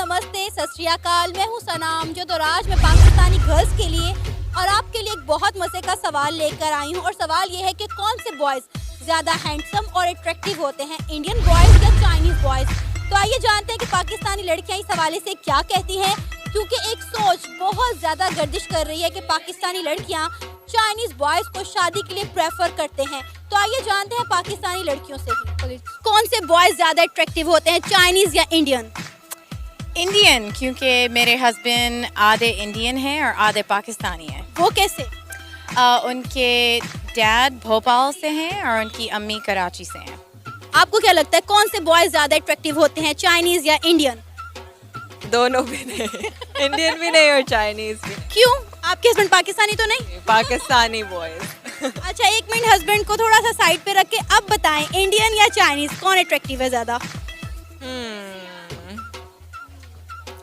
नमस्ते, सत श्री अकाल। मैं हूँ सनाम जो तो आज मैं पाकिस्तानी गर्ल्स के लिए और आपके लिए एक बहुत मज़े का सवाल लेकर आई हूँ। और सवाल ये है कि कौन से बॉयज़ ज़्यादा हैंडसम और अट्रैक्टिव होते हैं, इंडियन बॉयज़ या चाइनीज़ बॉयज़। तो आइए जानते हैं कि पाकिस्तानी लड़कियाँ इस हवाले से क्या कहती हैं, क्योंकि एक सोच बहुत ज़्यादा गर्दिश कर रही है कि पाकिस्तानी लड़कियाँ चाइनीज़ बॉयज़ को शादी के लिए प्रेफर करते हैं। तो आइए जानते हैं पाकिस्तानी लड़कियों से ही कौन से बॉयज़ ज़्यादा अट्रैक्टिव होते हैं, चाइनीज़ या इंडियन। इंडियन, क्योंकि मेरे हस्बैंड आधे इंडियन हैं और आधे पाकिस्तानी हैं। वो कैसे? उनके डैड भोपाल से हैं और उनकी अम्मी कराची से हैं। आपको क्या लगता है कौन से बॉयज़ ज़्यादा अट्रैक्टिव होते हैं, चाइनीज़ या इंडियन? दोनों भी नहीं, इंडियन भी नहीं और चाइनीज भी। क्यों? आपके हस्बैंड पाकिस्तानी तो नहीं? पाकिस्तानी बॉयज। अच्छा, एक मिनट, हस्बैंड को थोड़ा सा साइड पे रख के अब बताएं, इंडियन या चाइनीज़ कौन अट्रैक्टिव है ज़्यादा?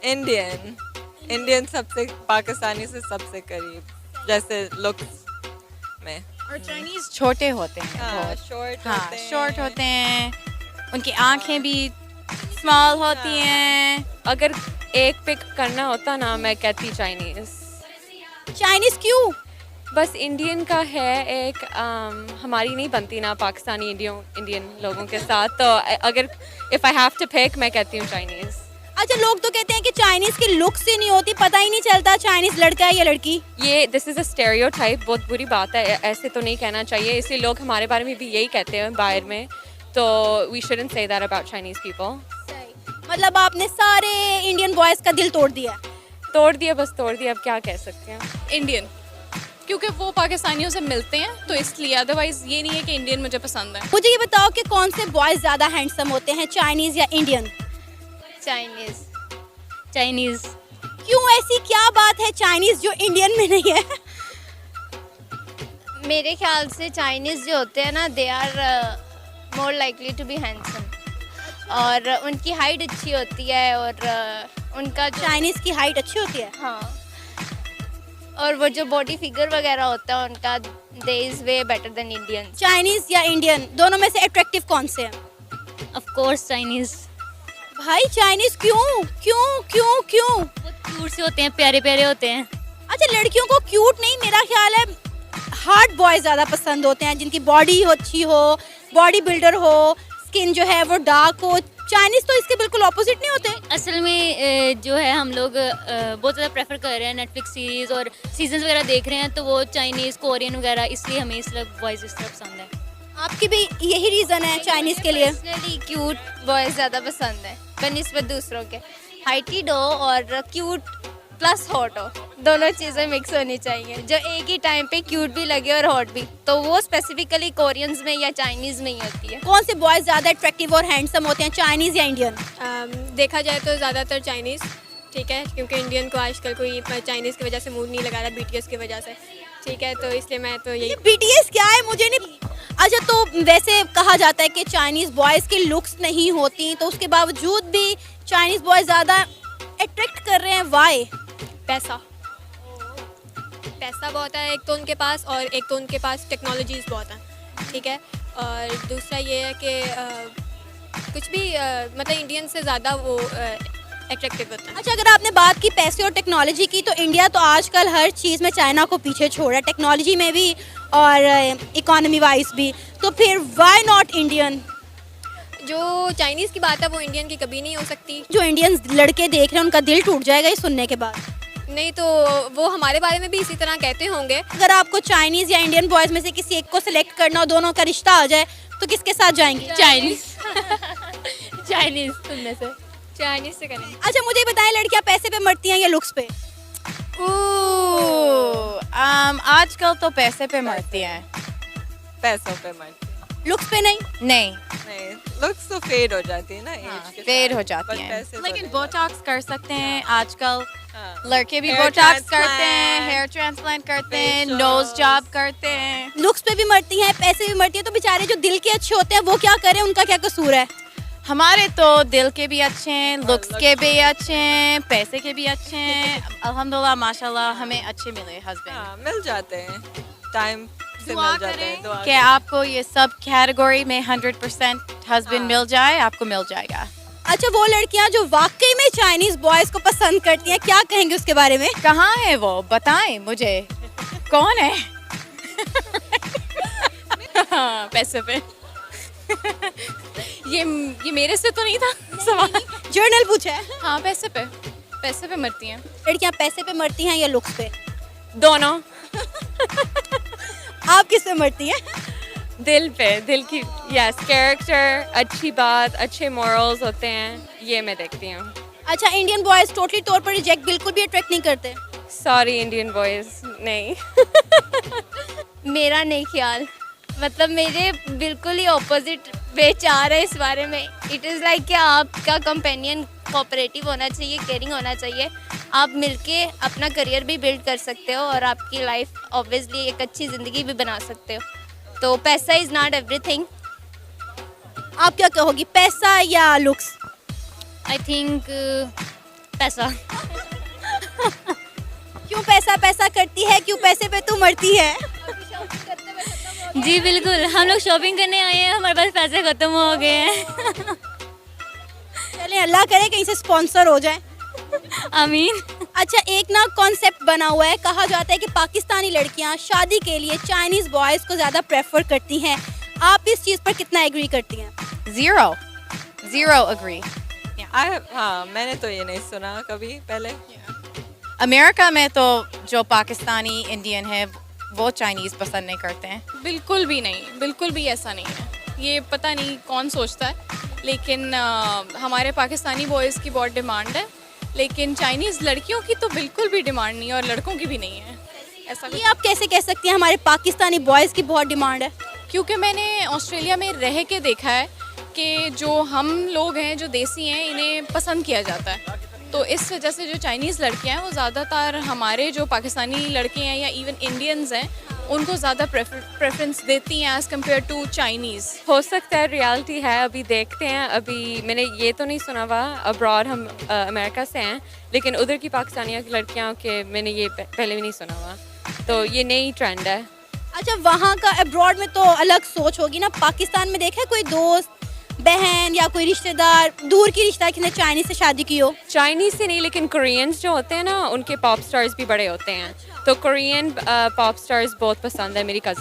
इंडियन, इंडियन सबसे, पाकिस्तानी से सबसे करीब, जैसे लुक्स में। और चाइनीज छोटे होते हैं, बहुत शॉर्ट होते हैं। उनकी आंखें भी स्मॉल होती हैं। अगर एक पिक करना होता ना, मैं कहती चाइनीज़। चाइनीज़ क्यों? बस इंडियन का है एक हमारी नहीं बनती ना पाकिस्तानी इंडियन लोगों के साथ, तो अगर if I have to pick मैं कहती हूँ चाइनीज़। अच्छा, लोग तो कहते हैं कि चाइनीज़ की लुक से नहीं होती, पता ही नहीं चलता चाइनीज़ लड़का है या लड़की। ये दिस इज़ अ स्टेरियोटाइप, बहुत बुरी बात है, ऐसे तो नहीं कहना चाहिए। इसलिए लोग हमारे बारे में भी यही कहते हैं बाहर में, तो we shouldn't say that about Chinese people. मतलब आपने सारे इंडियन बॉयज़ का दिल तोड़ दिया। तोड़ दिया, बस तोड़ दिया, अब क्या कह सकते हैं। इंडियन, क्योंकि वो पाकिस्तानियों से मिलते हैं तो इसलिए, अदरवाइज ये नहीं है कि इंडियन मुझे पसंद है। मुझे ये बताओ कि कौन से बॉयज़ ज़्यादा हैंडसम होते हैं, चाइनीज़ या इंडियन? चाइनीज़। क्यों, ऐसी क्या बात है चाइनीज़ जो इंडियन में नहीं है? मेरे ख्याल से चाइनीज़ जो होते हैं ना, they are more likely to be handsome, और उनकी हाइट अच्छी होती है और उनका चाइनीज़ की हाइट अच्छी होती है। हाँ, और वो जो बॉडी फिगर वगैरह होता है उनका, they is way better than Indian. Chinese या इंडियन, दोनों में से अट्रैक्टिव कौन से हैं? Of course Chinese. भाई चाइनीज़ क्यों क्यों क्यों क्यों? बहुत क्यूट से होते हैं, प्यारे प्यारे होते हैं। अच्छा, लड़कियों को क्यूट नहीं, मेरा ख्याल है हार्ड बॉयज़ ज़्यादा पसंद होते हैं, जिनकी बॉडी अच्छी हो, बॉडी बिल्डर हो, स्किन जो है वो डार्क हो। चाइनीज़ तो इसके बिल्कुल ऑपोजिट नहीं होते। असल में जो है हम लोग बहुत ज़्यादा प्रेफर कर रहे हैं नेटफ्लिक्स सीरीज़ और सीजन्स वगैरह देख रहे हैं, तो वो चाइनीज़ कोरियन वगैरह, इसलिए हमें इसलिए बॉयज़ इस तरह पसंद है। आपकी भी यही रीज़न है चाइनीज़ के लिए? पर्सनली क्यूट बॉयज़ ज़्यादा पसंद है बनिस्बत दूसरों के। हाइटेड हो और क्यूट प्लस हॉट हो, दोनों चीज़ें मिक्स होनी चाहिए, जो एक ही टाइम पे क्यूट भी लगे और हॉट भी। तो वो स्पेसिफिकली कोरियंस में या चाइनीज़ में ही होती है। कौन से बॉयज़ ज़्यादा अट्रैक्टिव और हैंडसम होते हैं, चाइनीज़ या इंडियन? देखा जाए तो ज़्यादातर चाइनीज़, ठीक है, क्योंकि इंडियन को आजकल कोई चाइनीज़ की वजह से मूड नहीं लगा रहा, BTS की वजह से, ठीक है, तो इसलिए मैं तो यही। BTS क्या है, मुझे नहीं। अच्छा, तो वैसे कहा जाता है कि चाइनीज़ बॉयज़ की लुक्स नहीं होती, तो उसके बावजूद भी चाइनीज़ बॉयज़ ज़्यादा अट्रैक्ट कर रहे हैं, वाई? पैसा बहुत है एक तो उनके पास, और एक तो उनके पास टेक्नोलॉजीज़ बहुत हैं, ठीक है, और दूसरा ये है कि कुछ भी मतलब इंडियन से ज़्यादा वो अट्रैक्टिव होता है। अच्छा, अगर आपने बात की पैसे और टेक्नोलॉजी की, तो इंडिया तो आजकल हर चीज़ में चाइना को पीछे छोड़ रहा है, टेक्नोलॉजी में भी और इकोनॉमी वाइज भी, तो फिर वाई नॉट इंडियन? जो चाइनीज़ की बात है वो इंडियन की कभी नहीं हो सकती। जो इंडियन लड़के देख रहे हैं उनका दिल टूट जाएगा ये सुनने के बाद। नहीं तो वो हमारे बारे में भी इसी तरह कहते होंगे। अगर आपको चाइनीज़ या इंडियन बॉयज़ में से किसी एक को सिलेक्ट करना हो, दोनों का रिश्ता आ जाए, तो किसके साथ जाएंगी? चाइनीज़। चाइनीज़ सुनने से चाइनीज़ से करें। अच्छा, मुझे बताएं, लड़कियां पैसे पे मरती हैं या लुक्स पे? आजकल तो पैसे पे मरती हैं, पैसों पे मरती लुक्स पे नहीं? नहीं, लुक्स तो फेड हो जाती है ना, एज के फेड साथ, हो जाती but हैं। पैसे तो लेकिन नहीं। बोटॉक्स कर सकते हैं आजकल, हाँ। लड़के भी Hair बोटॉक्स करते transplant, हैं, हेयर ट्रांसप्लांट करते हैं, facials। नोज जॉब करते हैं। लुक्स पे भी मरती हैं, पैसे भी मरती हैं, तो बेचारे जो दिल के अच्छे होते हैं वो क्या करें, उनका क्या कसूर है? हमारे तो दिल के भी अच्छे हैं, लुक्स के भी अच्छे हैं, पैसे के भी अच्छे हैं। अल्हम्दुलिल्लाह माशाल्लाह हमें अच्छे मिले हस्बैंड। हाँ, मिल जाते हैं, टाइम से दुआ मिल जाते हैं। करें कि आपको ये सब कैटेगरी में 100% हस्बैंड मिल जाए, आपको मिल जाएगा। अच्छा, वो लड़कियां जो वाकई में चाइनीज बॉयज को पसंद करती हैं, क्या कहेंगे उसके बारे में? कहाँ है वो, बताएं मुझे, कौन है? हाँ, पैसे पे। ये मेरे से तो नहीं था सवाल। जर्नल पूछा है। हाँ, पैसे पे मरती हैं। लड़कियां पैसे पे मरती हैं या लुक्स पे? दोनों। आप किस पे मरती हैं? दिल पे, दिल की, यस, कैरेक्टर, अच्छी बात, अच्छे मॉरल्स होते हैं, ये मैं देखती हूँ। अच्छा, इंडियन बॉयज टोटली तौर पर रिजेक्ट बिल्कुल भी अट्रैक्ट नहीं करते? सॉरी इंडियन बॉयज, नहीं। मेरा नहीं ख्याल, मतलब मेरे बिल्कुल ही ऑपोजिट विचार है इस बारे में। इट इज़ लाइक कि आपका कंपेनियन कोऑपरेटिव होना चाहिए, केयरिंग होना चाहिए। आप मिलके अपना करियर भी बिल्ड कर सकते हो और आपकी लाइफ ऑब्वियसली एक अच्छी ज़िंदगी भी बना सकते हो। तो पैसा इज़ नॉट एवरीथिंग। आप क्या कहोगी, पैसा या लुक्स? आई थिंक पैसा। क्यों पैसा पैसा करती है, क्यों पैसे पे तू मरती है? जी बिल्कुल, हम लोग शॉपिंग करने आए हैं, हमारे पास पैसे ख़त्म हो गए हैं। चले, अल्लाह करे कहीं से स्पॉन्सर हो जाए। आमीन। अच्छा, एक ना कॉन्सेप्ट बना हुआ है, कहा जाता है कि पाकिस्तानी लड़कियां शादी के लिए चाइनीज बॉयज को ज़्यादा प्रेफर करती हैं। आप इस चीज़ पर कितना एग्री करती हैं? Zero agree. हाँ, मैंने तो ये नहीं सुना कभी पहले। अमेरिका में तो जो पाकिस्तानी इंडियन है वो चाइनीज़ पसंद नहीं करते हैं। बिल्कुल भी नहीं, बिल्कुल भी ऐसा नहीं है। ये पता नहीं कौन सोचता है, लेकिन हमारे पाकिस्तानी बॉयज़ की बहुत डिमांड है, लेकिन चाइनीज़ लड़कियों की तो बिल्कुल भी डिमांड नहीं है और लड़कों की भी नहीं है। ऐसा ये आप कैसे कह सकती हैं हमारे पाकिस्तानी बॉयज़ की बहुत डिमांड है? क्योंकि मैंने ऑस्ट्रेलिया में रह के देखा है कि जो हम लोग हैं, जो देसी हैं, इन्हें पसंद किया जाता है। तो इस वजह से जो चाइनीज़ लड़कियां हैं वो ज़्यादातर हमारे जो पाकिस्तानी लड़के हैं या इवन इंडियंस हैं उनको ज़्यादा प्रेफरेंस देती हैं एज़ कम्पेयर टू चाइनीज़। हो सकता है रियलिटी है, अभी देखते हैं। अभी मैंने ये तो नहीं सुना हुआ, अब्रॉड हम अमेरिका से हैं, लेकिन उधर की पाकिस्तानी लड़कियां के मैंने ये पहले भी नहीं सुना हुआ, तो ये नई ट्रेंड है। अच्छा, वहाँ का अब्रॉड में तो अलग सोच होगी ना। पाकिस्तान में देखा है कोई दोस्त, बहन या कोई रिश्तेदार, दूर की रिश्तेदार किसने चाइनीज से शादी की हो? चाइनीज़ से नहीं, लेकिन कोरियंस जो होते हैं ना, उनके पॉप स्टार्स भी बड़े होते हैं, तो कोरियन पॉप स्टार्स बहुत पसंद है मेरी कज़न